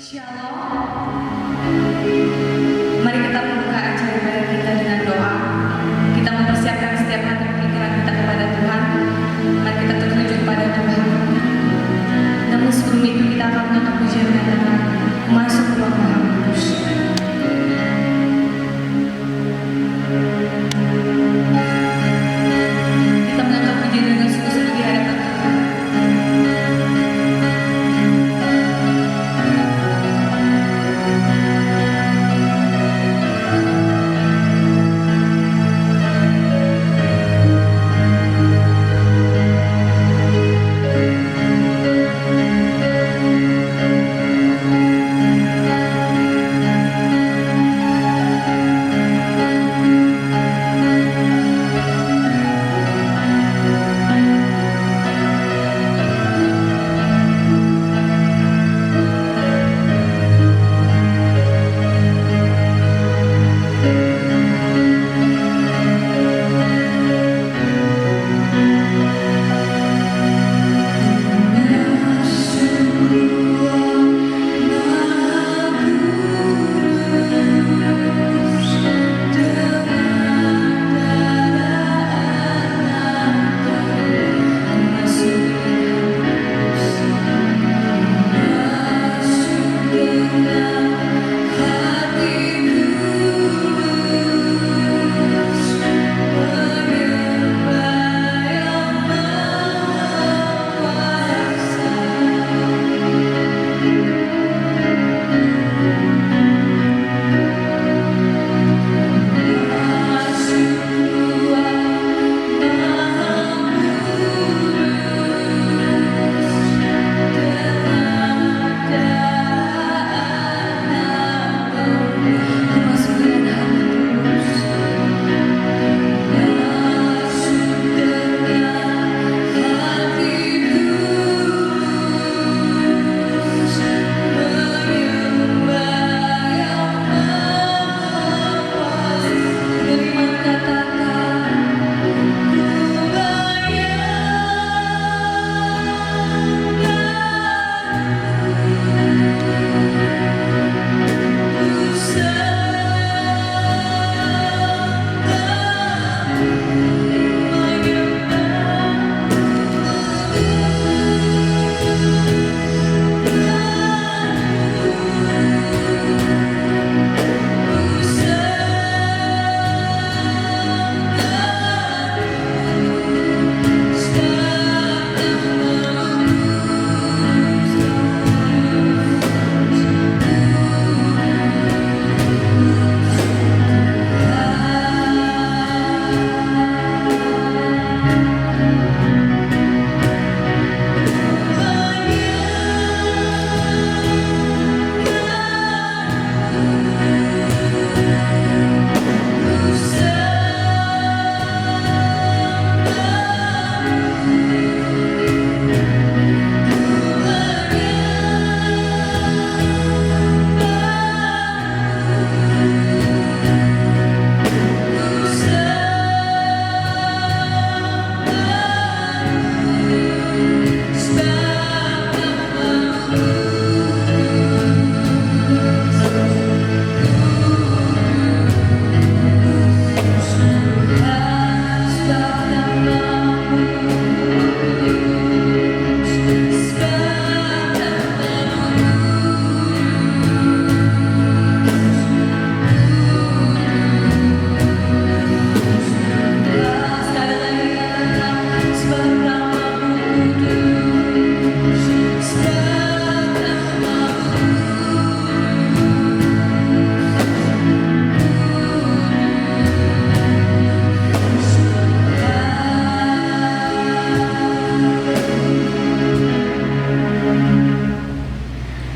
Shalom. Mari kita membuka acara ibadah kita dengan doa. Kita mempersiapkan setiap hati pikiran kita kepada Tuhan. Mari kita tertuju pada Tuhan. Namun sebelum itu kita akan menutup pujian dengan masuk ke ruang Maha Kudus. Kita menutup pujian dengan sungguh-sungguh di hadapan Tuhan.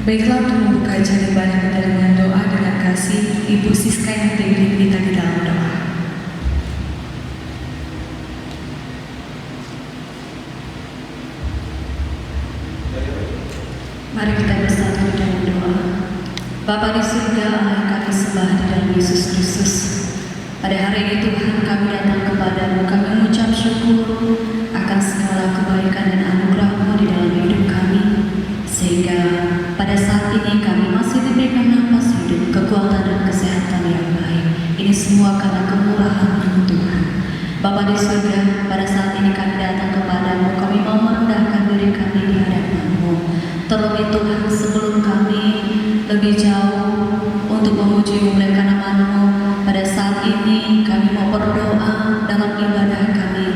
Baiklah, untuk membuka acara ibadah kita dengan doa dengan kasih, Ibu Siska yang diiring kita di dalam doa. Mari kita bersatu di dalam doa. Bapa di surga, Allah yang kami sembah di dalam Yesus Kristus. Pada hari ini Tuhan, kami datang kepadamu, kami mengucap syukur akan segala kebaikan dan anugerah-Mu di dalam hidup kami, sehingga pada saat ini kami masih Bapa di surga, pada saat ini kami datang kepadamu, kami mau merendahkan diri kami di hadapan-Mu. Terlebih Tuhan, sebelum kami lebih jauh untuk memuji memuliakan nama-Mu, pada saat ini kami mau berdoa dalam ibadah kami.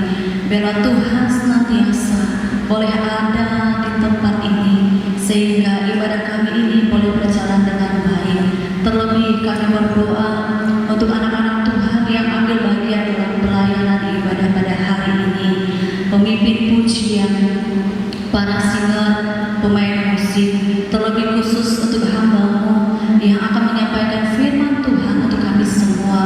Biarlah Tuhan senantiasa boleh ada di tempat ini, sehingga ibadah kami ini boleh berjalan dengan baik. Terlebih kami berdoa untuk anak-anak Tuhan yang ambil bagian dalam pelayanan ibadah pada hari ini, pemimpin pujian, para singer, pemain musik, terlebih khusus untuk hamba-Mu yang akan menyampaikan firman Tuhan untuk kami semua.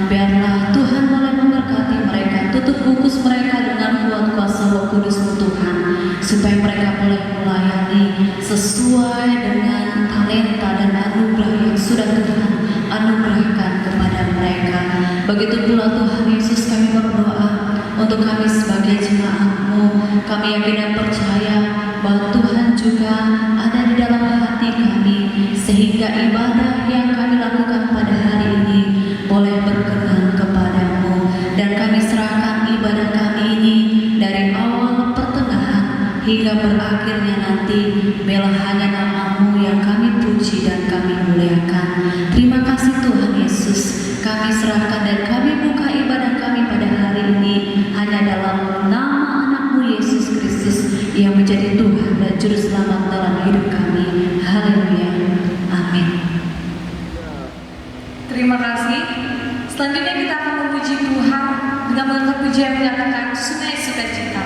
Biarlah Tuhan boleh memberkati mereka, tutup bungkus mereka dengan kuat kuasa Roh Kudus-Mu Tuhan, supaya mereka boleh melayani sesuai dengan talenta dan anugerah yang sudah Tuhan anugerahkan kepada mereka. Begitu pula Tuhan Yesus, kami berdoa untuk kami sebagai jemaat-Mu. Kami yakin dan percaya bahwa Tuhan juga ada di dalam hati kami, sehingga ibadah yang kami lakukan pada hari ini boleh berkenan kepada-Mu. Dan kami serahkan ibadah kami ini dari awal, pertengahan, hingga berakhirnya nanti. Biarlah hanya nama-Mu yang kami puji dan kami muliakan. Terima kasih Tuhan Yesus. Kami serahkan dan kami buka ibadah kami pada hari ini hanya dalam nama anak-Mu Yesus Kristus yang menjadi Tuhan dan Juru Selamat dalam hidup kami. Haleluya. Amin. Terima kasih. Selanjutnya kita akan memuji Tuhan dengan mengangkat pujian yang menyatakan sungai sukacita.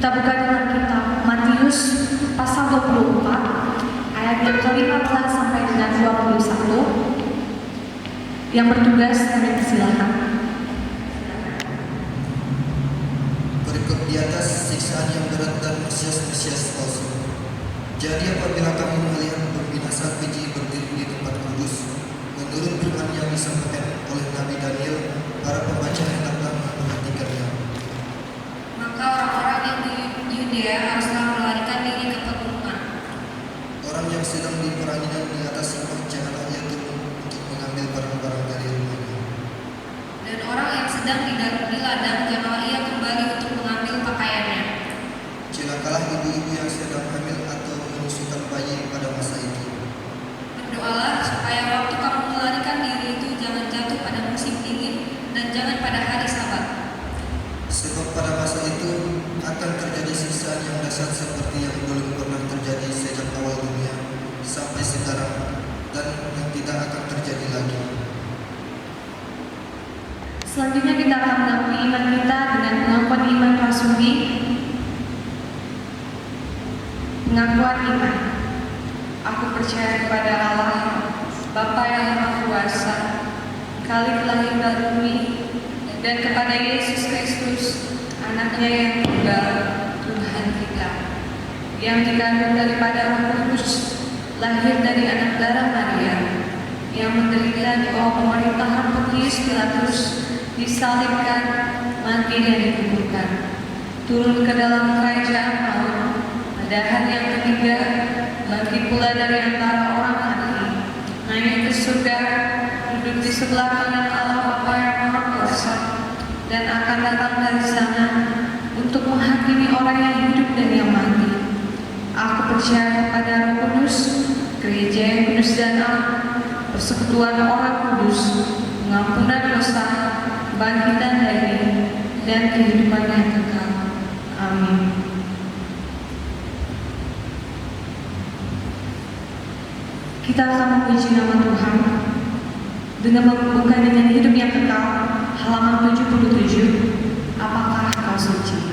Kita buka dengan kitab Matius pasal 24 ayat yang ke-15 sampai dengan 21. Yang bertugas kami persilahkan. Berikut di atas siksaan yang berat dan mesias-mesias palsu. Jadi apabila kamu melihat pembinasan biji berdiri di tempat kudus, menurut firman yang disampaikan oleh Nabi Daniel, para pembaca hendaklah memperhatikannya. Maka orang-orang yang di Yudea haruslah melarikan diri ke pegunungan. Orang yang sedang diperanginan di atas rumah janganlah ia turun untuk mengambil barang-barang dari rumahnya. Selanjutnya kita akan mengakui iman kita dengan pengakuan iman rasuli. Pengakuan iman. Aku percaya kepada Allah, Bapa yang Maha Kuasa, Khalik lahir dan bumi, dan kepada Yesus Kristus, Anaknya yang tunggal, Tuhan kita, yang dikandung daripada Roh Kudus, lahir dari anak darah Maria, yang menderita di bawah pemerintahan Pontius Pilatus, disalibkan, mati dan dikuburkan, turun ke dalam kerajaan maut, pada hari yang ketiga, bangkit pula dari antara orang mati, naik ke surga, duduk di sebelah kanan Allah Bapa yang Maha Kuasa, dan akan datang dari sana untuk menghakimi orang yang hidup dan yang mati. Aku percaya kepada Roh Kudus, gereja yang kudus dan am, persekutuan orang kudus, pengampunan dosa, kebangkitan dari dan kehidupan yang kekal. Amin. Kita akan memuji nama Tuhan dengan membuka dengan hidup yang kekal, halaman 77. Apakah kau suci?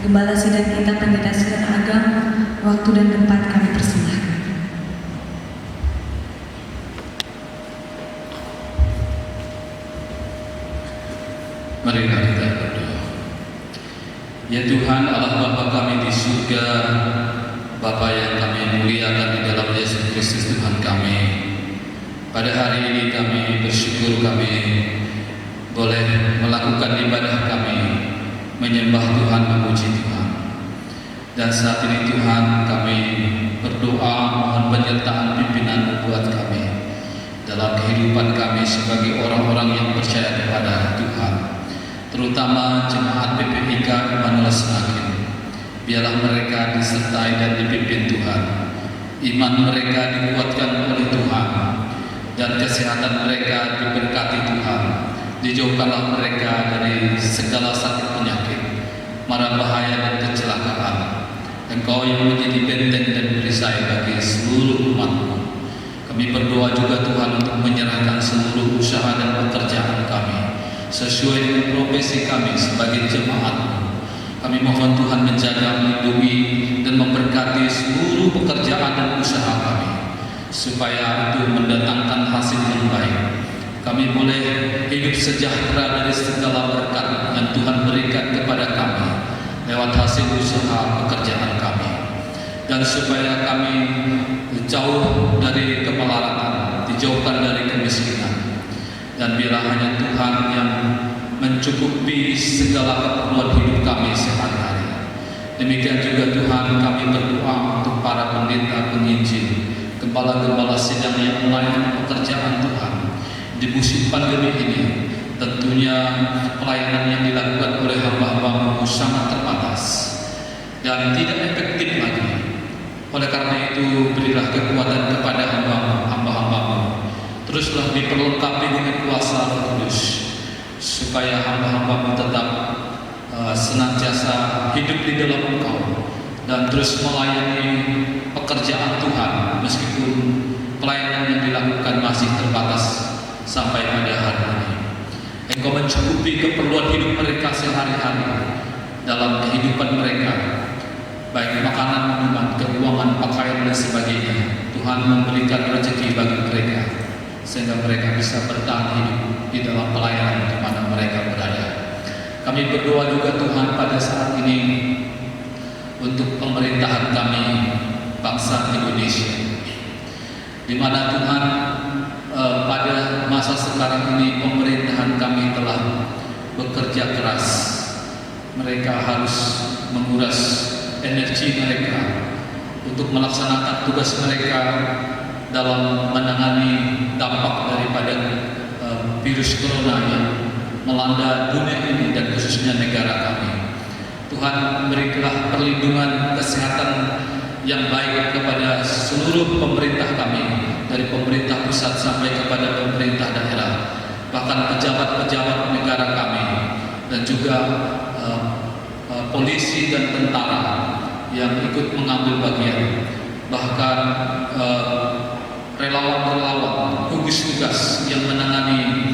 Gembala sidang kita, pendeta sidang agam, waktu dan tempat kami persembahkan. Marilah kita berdoa. Ya Tuhan Allah Bapa kami di surga, Bapa yang kami muliakan di dalam Yesus Kristus Tuhan kami. Pada hari ini kami bersyukur kami boleh melakukan ibadah kami, menyembah Tuhan, memuji Tuhan. Dan saat ini Tuhan kami berdoa mohon penyertaan pimpinan buat kami dalam kehidupan kami sebagai orang-orang yang percaya kepada Tuhan, terutama jemaat PPIK Immanuel Senakin. Biarlah mereka disertai dan dipimpin Tuhan, iman mereka dikuatkan oleh Tuhan, dan kesehatan mereka diberkati Tuhan. Dijauhkanlah mereka dari segala sakit penyakit, mara bahaya dan kecelakaan. Engkau yang menjadi benteng dan perisai bagi seluruh umat-Mu. Kami berdoa juga Tuhan untuk menyerahkan seluruh usaha dan pekerjaan kami sesuai dengan profesi kami sebagai jemaat-Mu. Kami mohon Tuhan menjaga, melindungi, dan memberkati seluruh pekerjaan dan usaha kami, supaya itu mendatangkan hasil yang baik. Kami boleh hidup sejahtera dari segala berkat yang Tuhan berikan kepada kami lewat hasil usaha pekerjaan kami, dan supaya kami jauh dari kemelaratan, dijauhkan dari kemiskinan, dan biarlah hanya Tuhan yang mencukupi segala keperluan hidup kami sehari-hari. Demikian juga Tuhan, kami berdoa untuk para pendeta, penginjil, gembala-gembala sidang yang melayani pekerjaan Tuhan di musim pandemi ini. Tentunya pelayanan yang dilakukan oleh hamba-hamba-Mu sangat terbatas dan tidak efektif lagi. Oleh karena itu, berilah kekuatan kepada hamba-hamba-Mu. Teruslah diperlengkapi dengan kuasa Roh Kudus, supaya hamba-hamba-Mu tetap senantiasa hidup di dalam Engkau dan terus melayani pekerjaan Tuhan, meskipun pelayanan yang dilakukan masih terbatas sampai pada hari ini. Engkau mencukupi keperluan hidup mereka sehari-hari dalam kehidupan mereka, baik makanan, minuman, keuangan, pakaian, dan sebagainya. Tuhan memberikan rezeki bagi mereka, sehingga mereka bisa bertahan hidup di dalam pelayanan di mana mereka berada. Kami berdoa juga Tuhan pada saat ini untuk pemerintahan kami, bangsa Indonesia, di mana Tuhan pada masa sekarang ini pemerintahan kami telah bekerja keras. Mereka harus menguras energi mereka untuk melaksanakan tugas mereka dalam menangani dampak daripada virus corona yang melanda dunia ini dan khususnya negara kami. Tuhan, berikanlah perlindungan kesehatan yang baik kepada seluruh pemerintah kami, dari pemerintah pusat sampai kepada pemerintah daerah, bahkan pejabat-pejabat negara kami, dan juga polisi dan tentara yang ikut mengambil bagian, bahkan relawan-relawan gugus tugas yang menangani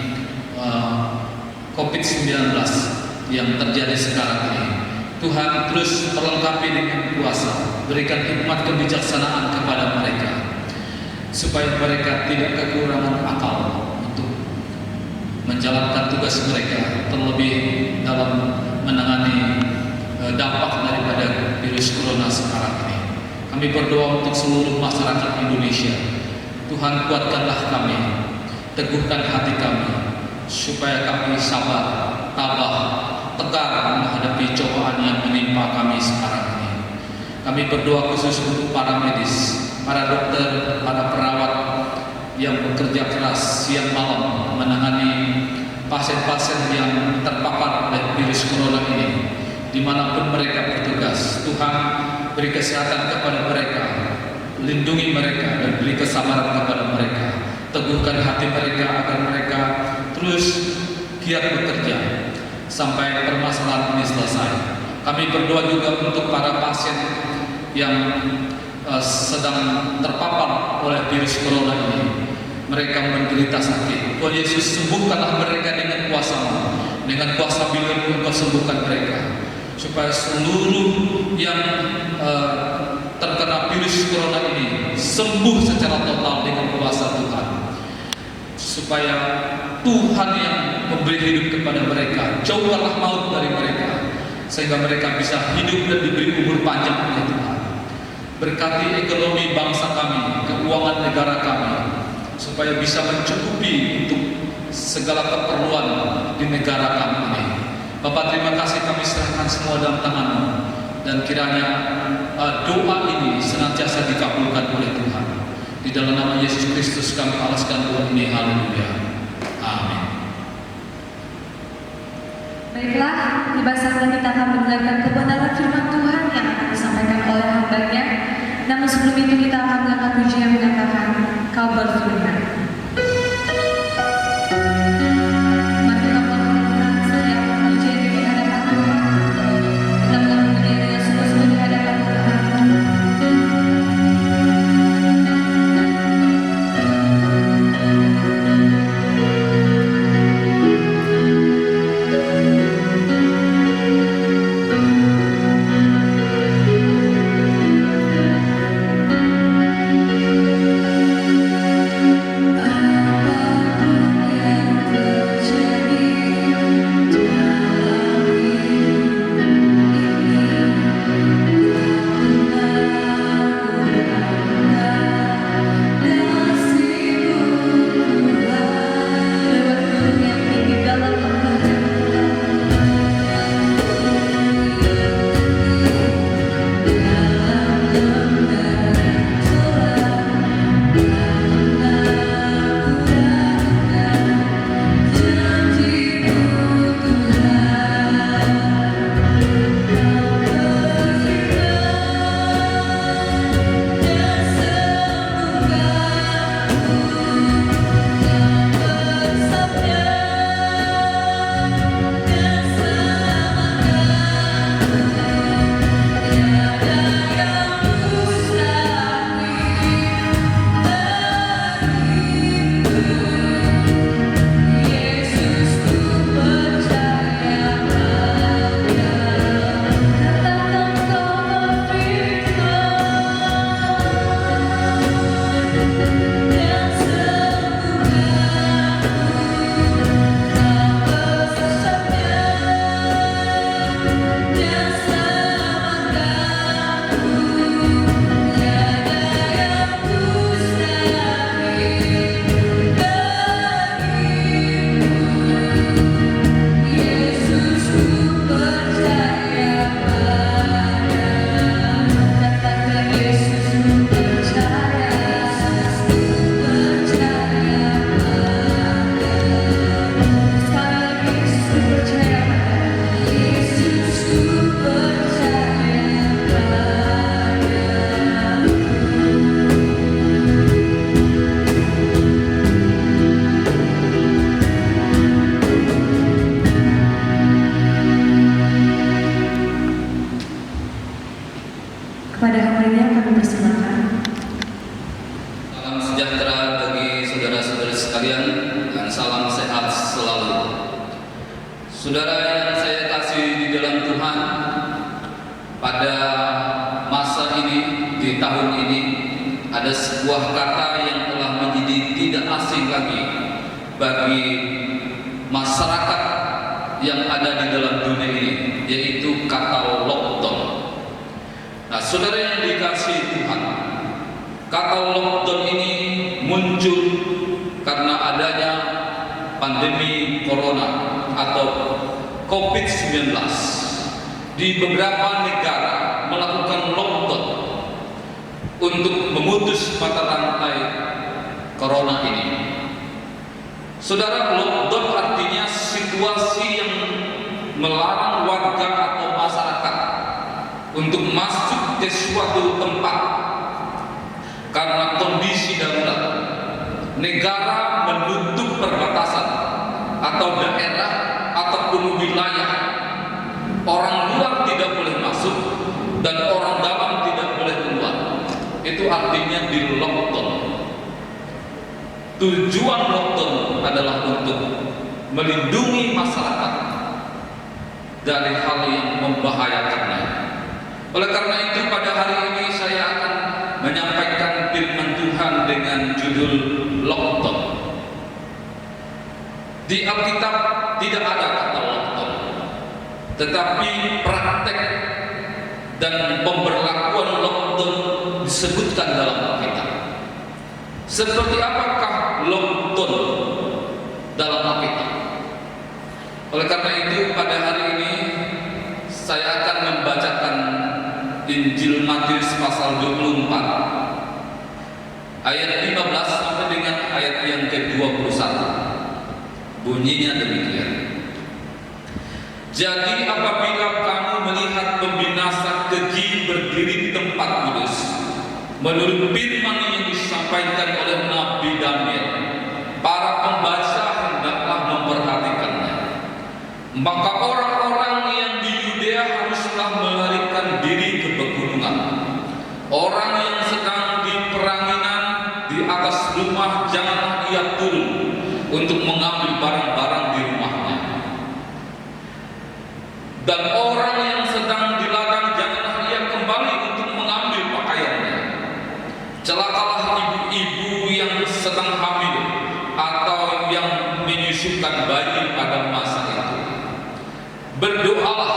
COVID-19 yang terjadi sekarang ini. Tuhan, terus perlengkapi dengan kuasa, berikan hikmat kebijaksanaan kepada mereka, supaya mereka tidak kekurangan akal untuk menjalankan tugas mereka, terlebih dalam menangani dampak daripada virus corona sekarang ini. Kami berdoa untuk seluruh masyarakat Indonesia. Tuhan, kuatkanlah kami, teguhkan hati kami, supaya kami sabar, tabah, tegar menghadapi cobaan yang menimpa kami sekarang ini. Kami berdoa khusus untuk para medis, para dokter, para perawat yang bekerja keras siang malam menangani pasien-pasien yang terpapar oleh virus corona ini, dimanapun mereka bertugas. Tuhan, beri kesehatan kepada mereka, lindungi mereka, dan beri kesabaran kepada mereka. Teguhkan hati mereka agar mereka terus giat bekerja sampai permasalahan ini selesai. Kami berdoa juga untuk para pasien yang sedang terpapar oleh virus corona ini. Mereka menderita sakit. Tuhan Yesus, sembuhkanlah mereka dengan kuasa-Mu, dengan kuasa bilir-Mu Engkau sembuhkan mereka, supaya seluruh yang terkena virus corona ini sembuh secara total dengan kuasa Tuhan, supaya Tuhan yang memberi hidup kepada mereka, jauhkanlah maut dari mereka, sehingga mereka bisa hidup dan diberi umur panjang oleh Tuhan. Berkati ekonomi bangsa kami, keuangan negara kami, supaya bisa mencukupi untuk segala keperluan di negara kami ini. Bapak, terima kasih, kami serahkan semua dalam tangan-Mu, dan kiranya doa ini senantiasa dikabulkan oleh Tuhan. Di dalam nama Yesus Kristus kami alaskan doa ini. Haleluya. Amin. Baiklah, tiba saatnya kita akan mendengarkan kebenaran firman Tuhan yang akan disampaikan oleh hamba-Nya. Namun sebelum itu kita akan mengangkat pujian yang mengatakan, Kau berfirman. Mari kita melakukan setiap pujian di hadapan Tuhan. Kita melakukan pujian dengan sungguh-sungguh di hadapan Tuhan. Pada homilinya kami persilakan. Salam sejahtera bagi saudara-saudara sekalian dan salam sehat selalu. Saudara yang saya kasih di dalam Tuhan, pada masa ini, di tahun ini, ada sebuah kata yang telah menjadi tidak asing lagi bagi masyarakat yang ada di dalam dunia ini, yaitu kata lockdown. Nah, saudara yang dikasihi Tuhan, kata lockdown ini muncul karena adanya pandemi corona atau COVID-19. Di beberapa negara melakukan lockdown untuk memutus mata rantai corona ini. Saudara, lockdown artinya situasi yang melarang warga atau masyarakat untuk masuk ke suatu tempat karena kondisi darurat. Negara menutup perbatasan atau daerah ataupun wilayah. Orang luar tidak boleh masuk dan orang dalam tidak boleh keluar. Itu artinya di lockdown. Tujuan lockdown adalah untuk melindungi masyarakat dari hal yang membahayakannya. Oleh karena itu pada hari ini saya akan menyampaikan firman Tuhan dengan judul lockdown. Di Alkitab tidak ada kata lockdown, tetapi praktek dan pemberlakuan lockdown disebutkan dalam Alkitab. Seperti apakah lockdown dalam Alkitab? Oleh karena itu pada hari ini saya akan membacakan Injil Matius pasal 24 ayat 15 sampai dengan ayat yang ke-21. Bunyinya demikian. Jadi apabila kamu melihat pembinasa keji berdiri di tempat kudus, menurut firman yang disampaikan oleh Nabi Daniel, para pembaca hendaklah memperhatikannya. Maka orang-orang yang di Yudea haruslah melarikan diri ke pegunungan. Orang yang sedang di peranginan di atas rumah janganlah ia turun untuk mengambil barang-barang di rumahnya. Dan orang yang sedang di ladang janganlah ia kembali untuk mengambil pakaiannya. Celakalah ibu-ibu yang sedang hamil atau yang menyusukan bayi pada masa itu. Berdoalah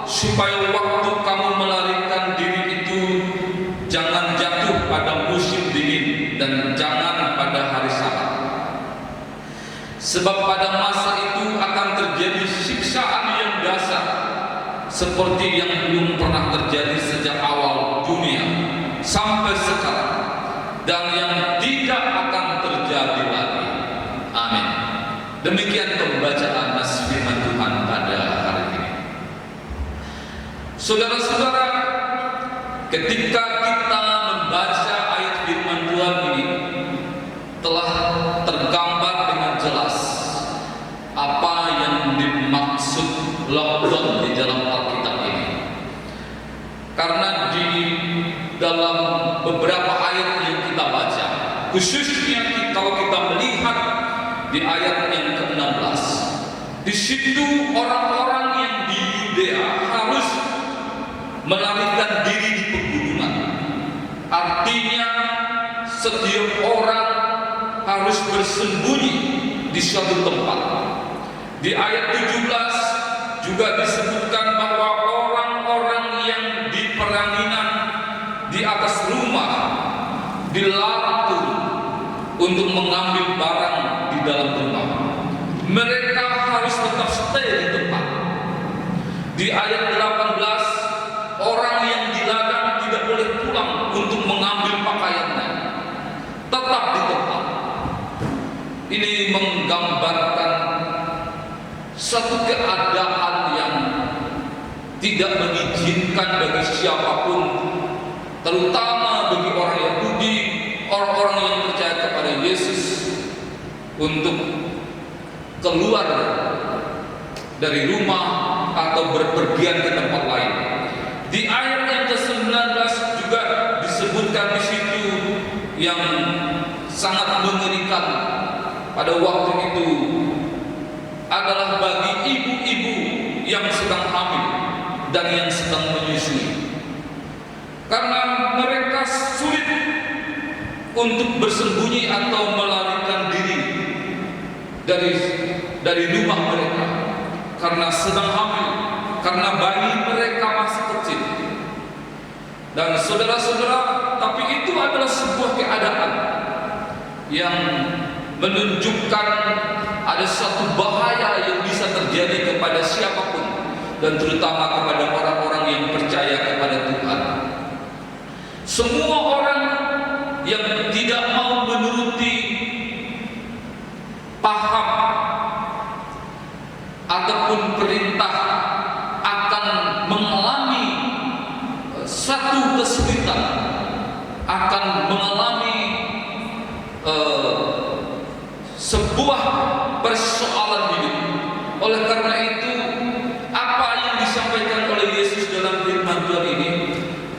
supaya waktu kamu melarikan diri itu jangan jatuh pada musim dingin dan jangan pada hari Sabat. Sebab pada masa itu akan terjadi siksaan yang dahsyat seperti yang belum pernah terjadi sejak awal dunia sampai sekarang, dan yang tidak akan terjadi lagi. Amin. Demikian pembacaan firman Tuhan pada hari ini. Saudara-saudara, ketika kita membaca ayat firman Tuhan ini, telah tergambar dengan jelas apa yang dimaksud lockdown di dalam Alkitab ini. Karena di dalam beberapa ayat yang kita baca, khususnya kalau kita melihat di ayat yang ke-16, di situ orang-orang yang di Yudea harus melarikan diri di pegunungan. Artinya setiap orang harus bersembunyi di suatu tempat. Di ayat 17 juga disebutkan bahwa orang-orang yang di peranginan di atas rumah dilarang untuk mengambil barang di dalam rumah. Mereka harus tetap stay di tempat. Di ayat 18, orang yang di ladang tidak boleh pulang untuk mengambil pakaiannya, tetap di tempat. Ini menggambarkan satu keadaan yang tidak mengizinkan bagi siapapun, terutama bagi orang Yahudi, orang-orang yang percaya kepada Yesus, untuk keluar dari rumah atau berpergian ke tempat lain. Di ayat yang ke-19 pada waktu itu adalah bagi ibu-ibu yang sedang hamil dan yang sedang menyusui, karena mereka sulit untuk bersembunyi atau melarikan diri dari rumah mereka karena sedang hamil, karena bayi mereka masih kecil. Dan saudara-saudara, tapi itu adalah sebuah keadaan yang menunjukkan ada satu bahaya yang bisa terjadi kepada siapapun, dan terutama kepada orang-orang yang percaya kepada Tuhan. Semua orang yang tidak mau menuruti paham ataupun perintah akan mengalami satu kesulitan, akan mengalami sebuah persoalan hidup. Oleh karena itu, apa yang disampaikan oleh Yesus dalam firman Tuhan ini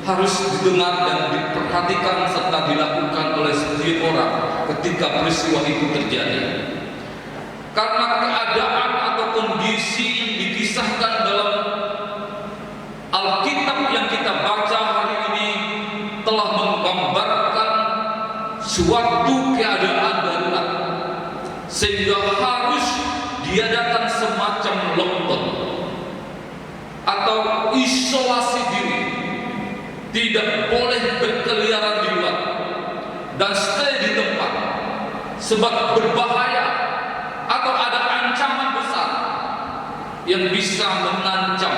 harus didengar dan diperhatikan serta dilakukan oleh setiap orang ketika peristiwa itu terjadi. Karena keadaan atau kondisi yang dikisahkan dalam Alkitab yang kita baca hari ini telah menggambarkan suatu keadaan darurat, sehingga harus diadakan semacam lockdown atau isolasi diri, tidak boleh berkeliaran di luar dan stay di tempat, sebab berbahaya atau ada ancaman besar yang bisa mengancam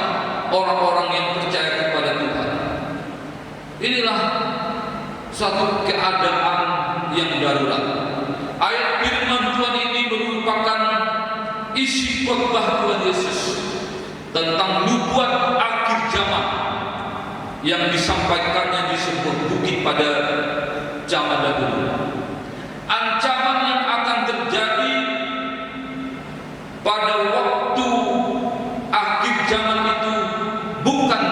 orang-orang yang percaya kepada Tuhan. Inilah suatu keadaan yang darurat. Ayat firman Tuhan ini merupakan isi khotbah Tuhan Yesus tentang nubuat akhir zaman yang disampaikannya di sebuah bukit pada zaman dahulu. Ancaman yang akan terjadi pada waktu akhir zaman itu bukan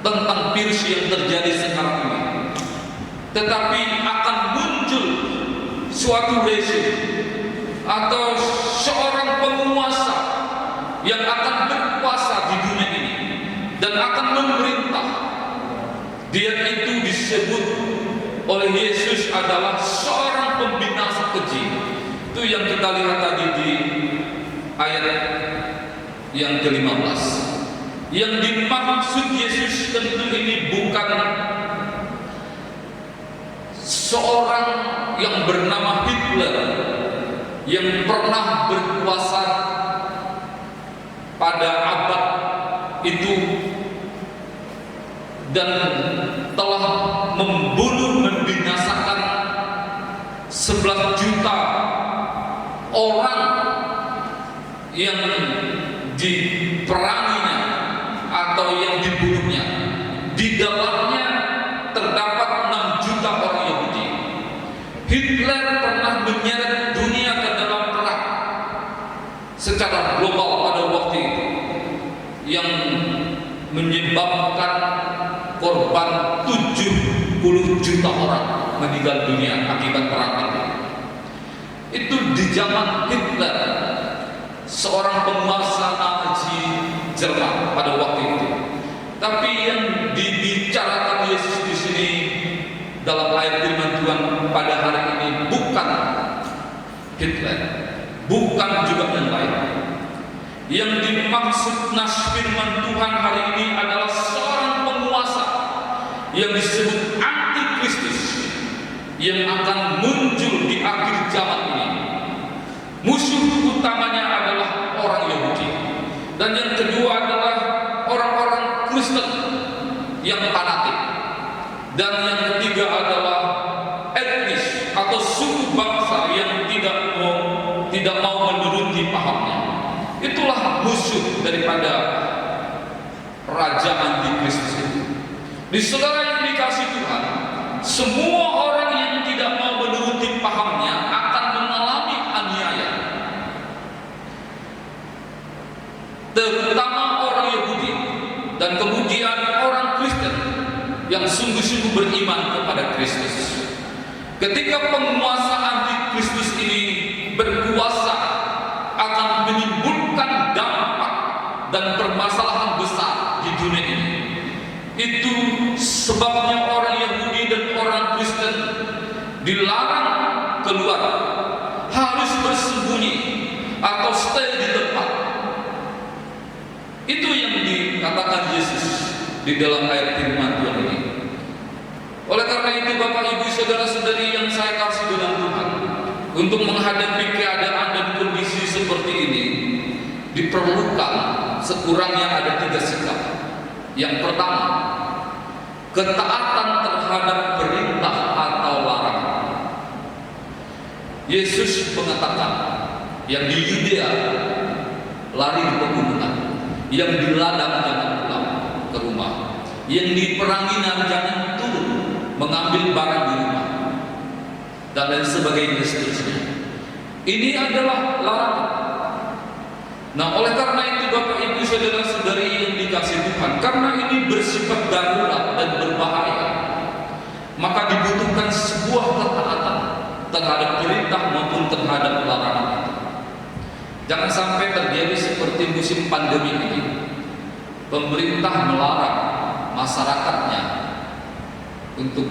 tentang virus yang terjadi sekarang ini, tetapi akan muncul suatu rezim atau seorang penguasa yang akan berkuasa di dunia ini dan akan memerintah. Dia itu disebut oleh Yesus adalah seorang pembinasa keji. Itu yang kita lihat tadi di ayat yang ke-15. Yang dimaksud Yesus tentu ini bukan seorang yang bernama Hitler yang pernah berkuasa pada abad itu dan telah membunuh, membinasakan 11 juta orang yang diperanginya atau yang dibunuhnya. Di dalamnya terdapat 6 juta orang Yahudi. Hitler pernah menyeret dunia ke dalam perang secara global pada waktu itu, yang menyebabkan korban 70 juta orang meninggal dunia akibat perang itu. Itu di zaman Hitler, seorang penguasa Nazi Jerman pada waktu itu. Tapi yang dibicarakan Yesus di sini dalam ayat firman Tuhan pada hari ini bukan Hitler, bukan juga yang lain. Yang dimaksud nas firman Tuhan hari ini adalah seorang penguasa yang disebut antikristus yang akan muncul di akhir zaman ini. Musuh utamanya adalah orang Yahudi, dan yang kedua adalah orang-orang Kristen yang fanatik, dan yang ketiga adalah etnis atau suku bangsa yang tidak mau menuruti pahamnya. Itulah musuh daripada raja antikristus itu. Di saudara yang dikasih Tuhan, semua orang yang tidak mau menuruti pahamnya akan mengalami aniaya, terutama orang Yahudi dan kemudian orang Kristen yang sungguh-sungguh beriman kepada Kristus. Ketika penguasa antikristus ini kuasa akan menimbulkan dampak dan permasalahan besar di dunia ini. Itu sebabnya orang Yahudi dan orang Kristen dilarang keluar, harus bersembunyi atau stay di tempat. Itu yang dikatakan Yesus di dalam ayat firman Tuhan ini. Oleh karena itu Bapak Ibu Saudara-saudari yang saya kasih dalam Tuhan, untuk menghadapi keadaan dan kondisi seperti ini diperlukan sekurangnya ada 3 sikap. Yang pertama, ketaatan terhadap perintah atau larangan. Yesus mengatakan, yang di Yudea lari di pegunungan, yang di ladang jangan pulang ke rumah, yang di peranginan jangan turun mengambil barang di rumah, dan lain sebagainya seterusnya. Ini adalah larangan. Nah, oleh karena itu Bapak Ibu Saudara-saudari yang dikasihi Tuhan, karena ini bersifat darurat dan berbahaya, maka dibutuhkan sebuah ketaatan terhadap perintah maupun terhadap larangan itu. Jangan sampai terjadi seperti musim pandemi ini, pemerintah melarang masyarakatnya untuk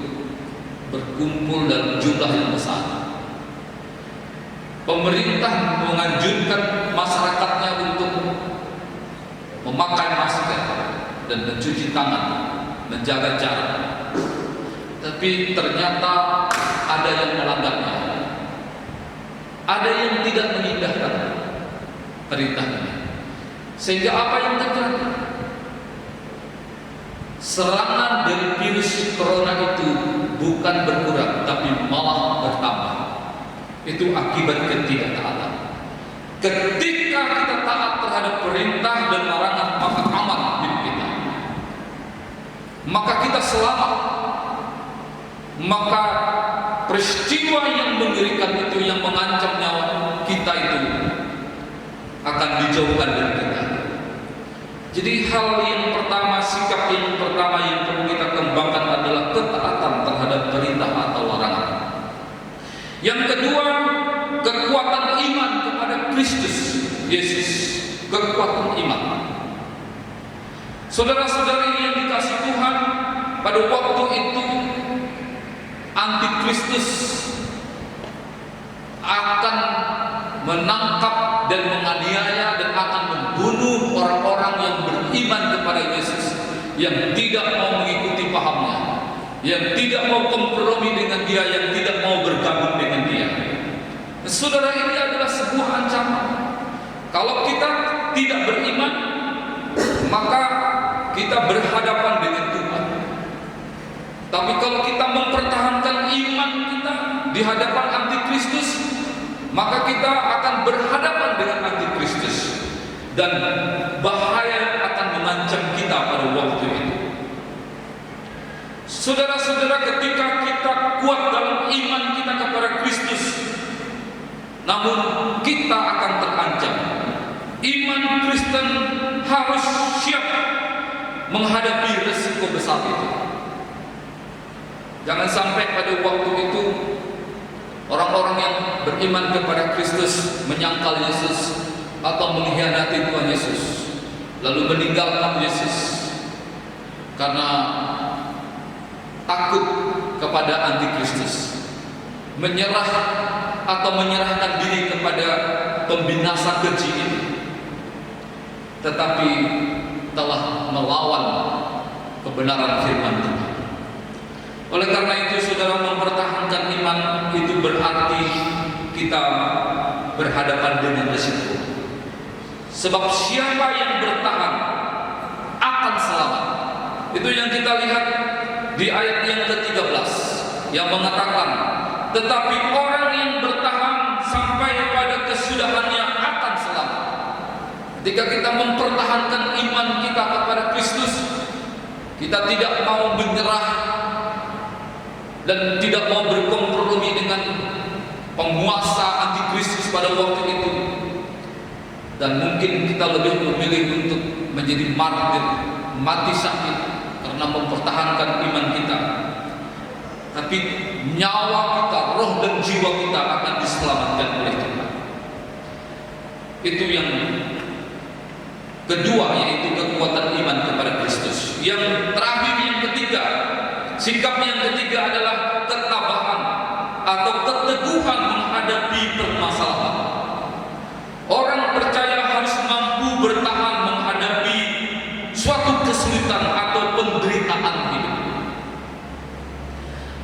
berkumpul dalam jumlah yang besar. Pemerintah menganjurkan masyarakatnya untuk memakai masker dan mencuci tangan, menjaga jarak. Tapi ternyata ada yang melanggarnya, ada yang tidak mengindahkan perintah ini. Sehingga apa yang terjadi? Serangan dari virus corona itu bukan berkurang, tapi malah bertambah. Itu akibat ketidaktaatan. Ketika kita taat terhadap perintah dan larangan, maka aman hidup kita, maka kita selamat, maka peristiwa yang mengerikan itu, yang mengancam nyawa kita itu, akan dijauhkan dari kita. Jadi hal yang pertama, sikap yang pertama yang perlu kita kembangkan adalah ketaatan terhadap perintah atau larangan. Yang kedua, kekuatan iman kepada Kristus Yesus, kekuatan iman. Saudara-saudari yang dikasihi Tuhan, pada waktu itu antikristus akan menangkap dan menganiaya dan akan membunuh orang-orang yang beriman kepada Yesus, yang tidak mau mengikuti pahamnya, yang tidak mau kompromi dengan dia, yang tidak mau bergabung dengan dia. Saudara, ini adalah sebuah ancaman. Kalau kita tidak beriman, maka kita berhadapan dengan Tuhan. Tapi kalau kita mempertahankan iman kita di hadapan antikristus, maka kita akan berhadapan dengan antikristus, dan bahaya akan mengancam kita pada waktu itu. Saudara-saudara, ketika kita kuat dalam iman kita kepada Kristus, namun kita akan terancam. Iman Kristen harus siap menghadapi resiko besar itu. Jangan sampai pada waktu itu orang-orang yang beriman kepada Kristus menyangkal Yesus atau mengkhianati Tuhan Yesus, lalu meninggalkan Yesus karena takut kepada antikristus, menyerah atau menyerahkan diri kepada pembinasa keji ini, tetapi telah melawan kebenaran firman Tuhan. Oleh karena itu, saudara, mempertahankan iman itu berarti kita berhadapan dengan risiko. Sebab siapa yang bertahan akan selamat. Itu yang kita lihat di ayat yang ke-13 yang mengatakan, tetapi orang yang bertahan sampai pada kesudahannya akan selamat. Ketika kita mempertahankan iman kita kepada Kristus, kita tidak mau menyerah dan tidak mau berkompromi dengan penguasa antikristus pada waktu itu, dan mungkin kita lebih memilih untuk menjadi martir, mati syahid karena mempertahankan iman kita. Tapi nyawa kita, roh dan jiwa kita akan diselamatkan oleh Tuhan. Itu yang kedua, yaitu kekuatan iman kepada Kristus. Yang terakhir, yang ketiga, sikap yang ketiga adalah ketabahan atau keteguhan menghadapi permasalahan. Orang percaya harus mampu bertahan menghadapi suatu kesulitan atau penderitaan hidup.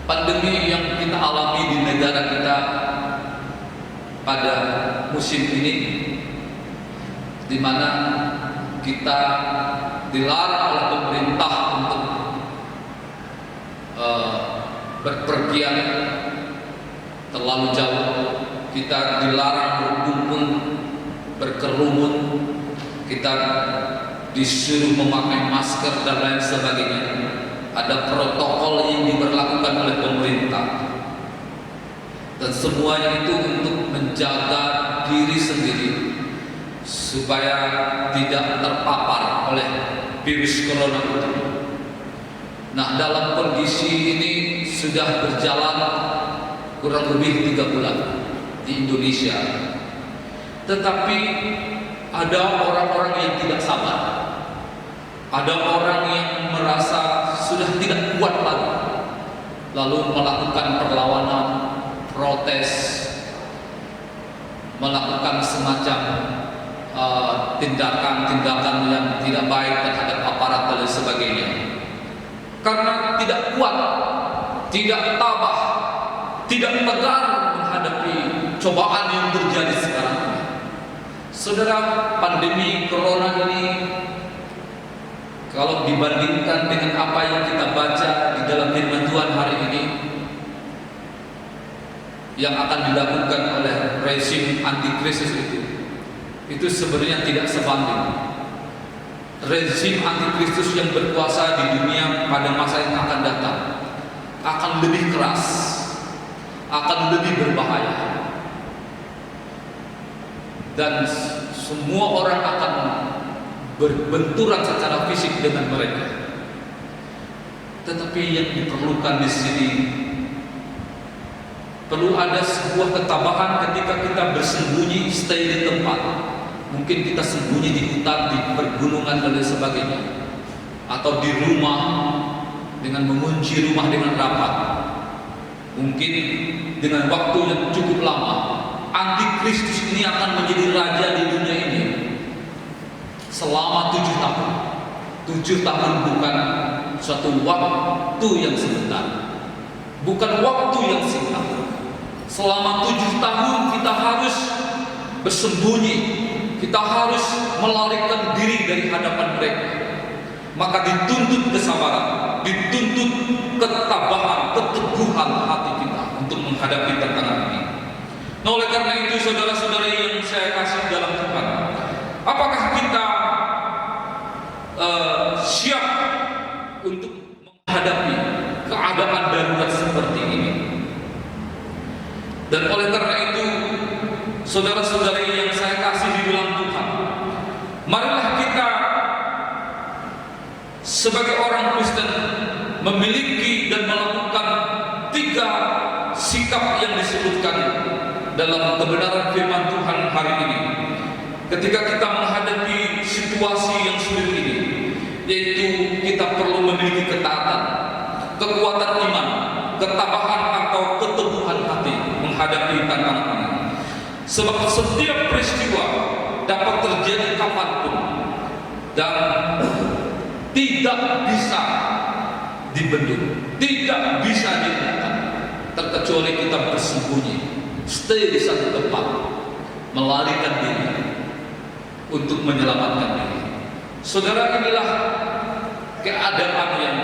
Pandemi yang kita alami di negara kita pada musim ini, di mana kita dilarang oleh pemerintah untuk berpergian terlalu jauh, kita dilarang berkumpul, berkerumun, kita disuruh memakai masker dan lain sebagainya. Ada protokol yang diberlakukan oleh pemerintah, dan semuanya itu untuk menjaga diri sendiri supaya tidak terpapar oleh virus corona itu. Nah, dalam kondisi ini sudah berjalan kurang lebih 3 bulan di Indonesia. Tetapi ada orang-orang yang tidak sabar. Ada orang yang merasa sudah tidak kuat lagi, lalu melakukan perlawanan, protes, melakukan semacam tindakan-tindakan yang tidak baik terhadap aparat dan sebagainya, karena tidak kuat, tidak tabah, tidak tegar menghadapi cobaan yang terjadi sekarang ini. Saudara, pandemi corona ini kalau dibandingkan dengan apa yang kita baca di dalam firman Tuhan hari ini, yang akan dilakukan oleh rezim antikristus itu sebenarnya tidak sebanding. Rezim antikristus yang berkuasa di dunia pada masa yang akan datang akan lebih keras, akan lebih berbahaya, dan semua orang akan berbenturan secara fisik dengan mereka. Tetapi yang diperlukan di sini, perlu ada sebuah ketabahan ketika kita bersembunyi, stay di tempat. Mungkin kita sembunyi di hutan, di pergunungan dan sebagainya, atau di rumah dengan mengunci rumah dengan rapat. Mungkin dengan waktu yang cukup lama, antikristus ini akan menjadi raja di dunia ini selama 7 tahun. 7 tahun bukan suatu waktu yang sebentar, bukan waktu yang singkat. Selama 7 tahun kita harus bersembunyi, kita harus melarikan diri dari hadapan mereka. Maka dituntut kesabaran, dituntut ketabahan, keteguhan hati kita untuk menghadapi tantangan ini. Nah, oleh karena itu, saudara-saudara yang saya kasih dalam Tuhan, apakah kita siap untuk menghadapi keadaan darurat seperti ini? Dan oleh karena itu, saudara-saudari yang saya kasih di dalam Tuhan, marilah kita sebagai orang Kristen memiliki dan melakukan 3 sikap yang disebutkan dalam kebenaran firman Tuhan hari ini. Ketika kita menghadapi situasi yang sulit ini, yaitu kita perlu memiliki ketaatan, kekuatan iman, ketabahan atau keteguhan hati menghadapi tantangan ini. Sebab setiap peristiwa dapat terjadi kapanpun dan tidak bisa dibendung, tidak bisa dihentikan, terkecuali kita bersembunyi, stay di satu tempat, melarikan diri untuk menyelamatkan diri. Saudara, inilah keadaan yang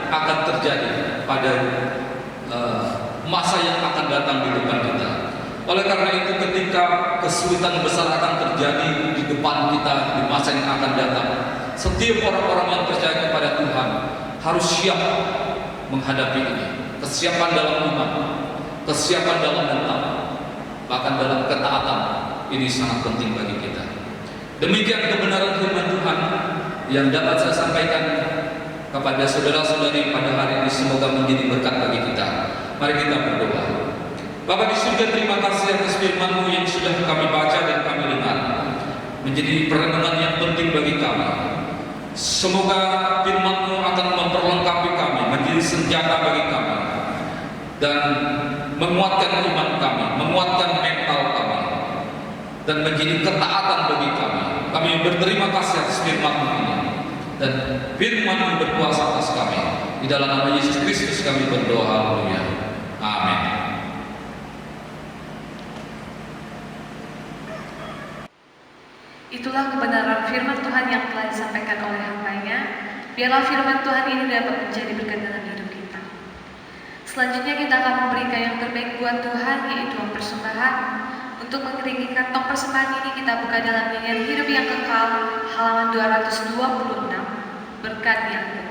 akan terjadi pada masa yang akan datang di depan kita. Oleh karena itu, ketika kesulitan besar akan terjadi di depan kita di masa yang akan datang, setiap orang-orang yang percaya kepada Tuhan harus siap menghadapi ini. Kesiapan dalam iman, kesiapan dalam mental, bahkan dalam ketaatan, ini sangat penting bagi kita. Demikian kebenaran firman Tuhan yang dapat saya sampaikan kepada saudara-saudari pada hari ini. Semoga menjadi berkat bagi kita. Mari kita berdoa. Bapa di surga, terima kasih atas firman-Mu yang sudah kami baca dan kami dengar. menjadi perenungan yang penting bagi kami. Semoga firman-Mu akan memperlengkapi kami, menjadi senjata bagi kami, dan menguatkan iman kami, menguatkan mental kami, dan menjadi ketaatan bagi kami. Kami berterima kasih atas firman-Mu ini, dan firman-Mu berkuasa atas kami. Di dalam nama Yesus Kristus kami berdoa, haleluya. Amin. Itulah kebenaran firman Tuhan yang telah disampaikan oleh hamba-Nya. Biarlah firman Tuhan ini dapat menjadi berkat dalam hidup kita. Selanjutnya kita akan memberikan yang terbaik buat Tuhan, yaitu persembahan. Untuk mengiringi kantong persembahan ini kita buka dalam nyanyian Hidup yang Kekal, halaman 226, berkat yang tentu.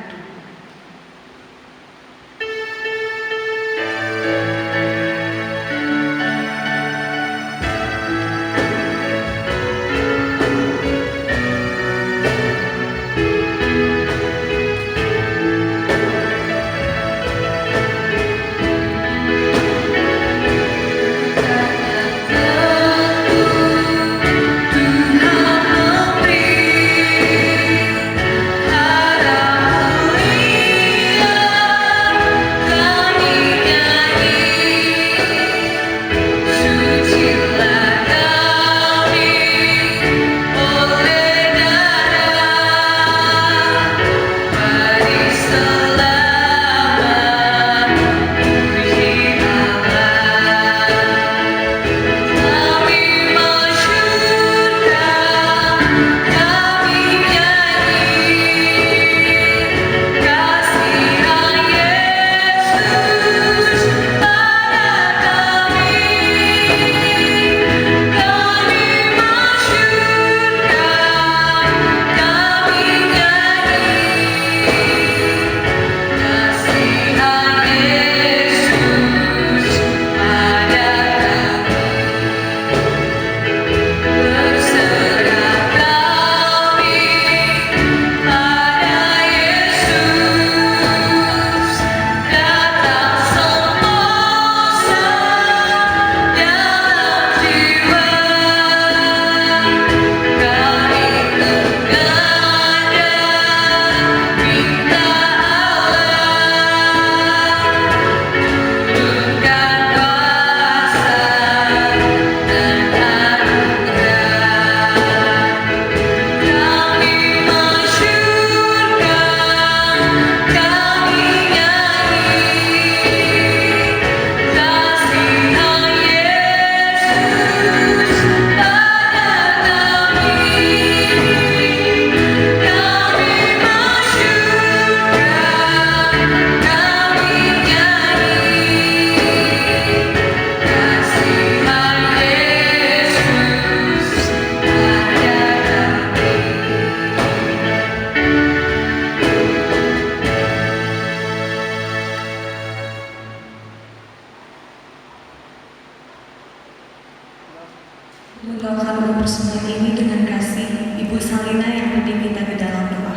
Membawakan persembahan ini dengan kasih Ibu Salina yang penting kita ke dalam doa.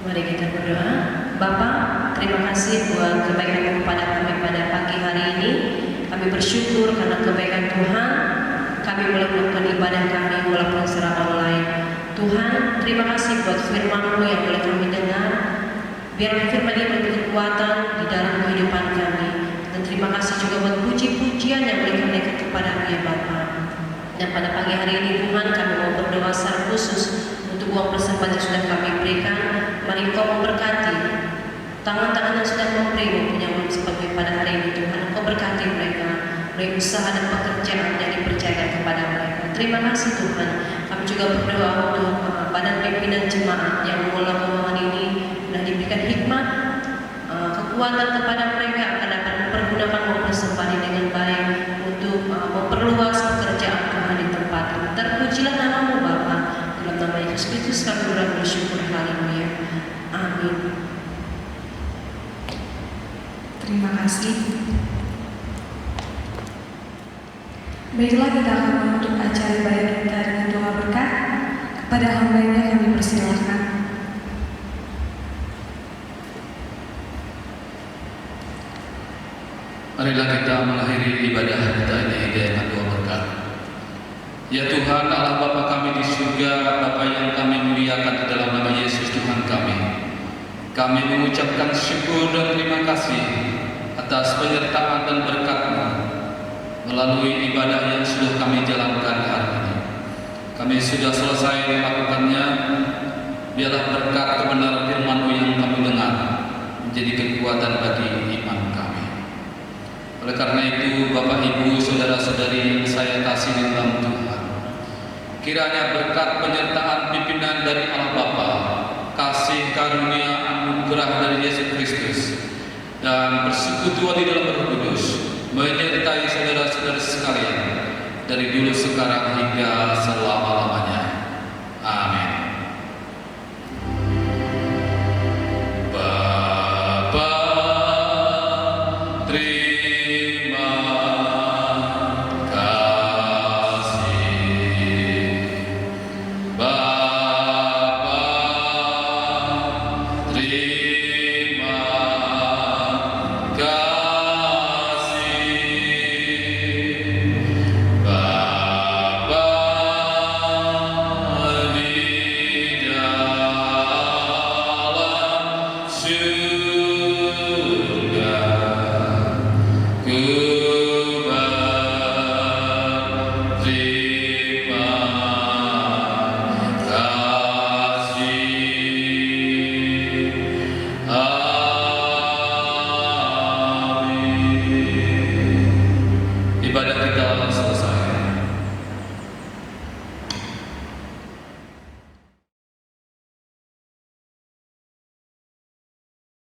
Mari kita berdoa. Bapa, terima kasih buat kebaikan kepada kami pada pagi hari ini. Kami bersyukur karena kebaikan Tuhan. Kami boleh melakukan ibadah kami walaupun secara online. Tuhan, terima kasih buat firman-Mu yang boleh kami dengar. Biarlah firman ini memberi kekuatan di dalam kehidupan kami. Dan terima kasih juga buat puji-pujian yang boleh kami naikkan kepada-Mu ya Bapa. Dan pada pagi hari ini Tuhan, kami mau berdoa secara khusus untuk uang persembahan yang sudah kami berikan. Mari Engkau memberkati tangan-tangan yang sudah memberi maupun yang belum sempat pada hari ini. Tuhan, Engkau berkati mereka melalui usaha dan pekerjaan yang dipercayakan kepada mereka. Terima kasih Tuhan. Kami juga berdoa untuk badan pimpinan jemaat yang mengelola keuangan ini, dan diberikan hikmat, kekuatan kepada mereka akan dapat mempergunakan uang persembahan ini dengan baik untuk memperluas pekerjaan Tuhan di tempat ini. Terpujilah nama-Mu Bapa. Dalam nama Yesus Kristus kami bersyukur. Haleluya. Amin. Terima kasih. Baiklah, kita akan menutup acara ibadah kita dengan doa berkat. Kepada hamba-Nya kami persilahkan. Marilah kita mengakhiri ibadah kita ini dengan doa berkat. Ya Tuhan Allah Bapa kami di surga, Bapa yang kami muliakan di dalam nama Yesus Tuhan kami mengucapkan syukur dan terima kasih atas penyertaan dan berkat-Mu melalui ibadah yang sudah kami jalankan hari ini. Kami sudah selesai melakukannya. Biarlah berkat kebenaran firman-Mu yang kami dengar menjadi kekuatan bagi iman kami. Oleh karena itu, Bapak, Ibu, saudara-saudari yang saya kasih di dalam Tuhan, kiranya berkat penyertaan pimpinan dari Allah Bapa, kasih karunia anugerah dari Yesus Kristus, dan persekutuan di dalam Roh Kudus menyertai saudara-saudara sekalian dari dulu sekarang hingga selamanya.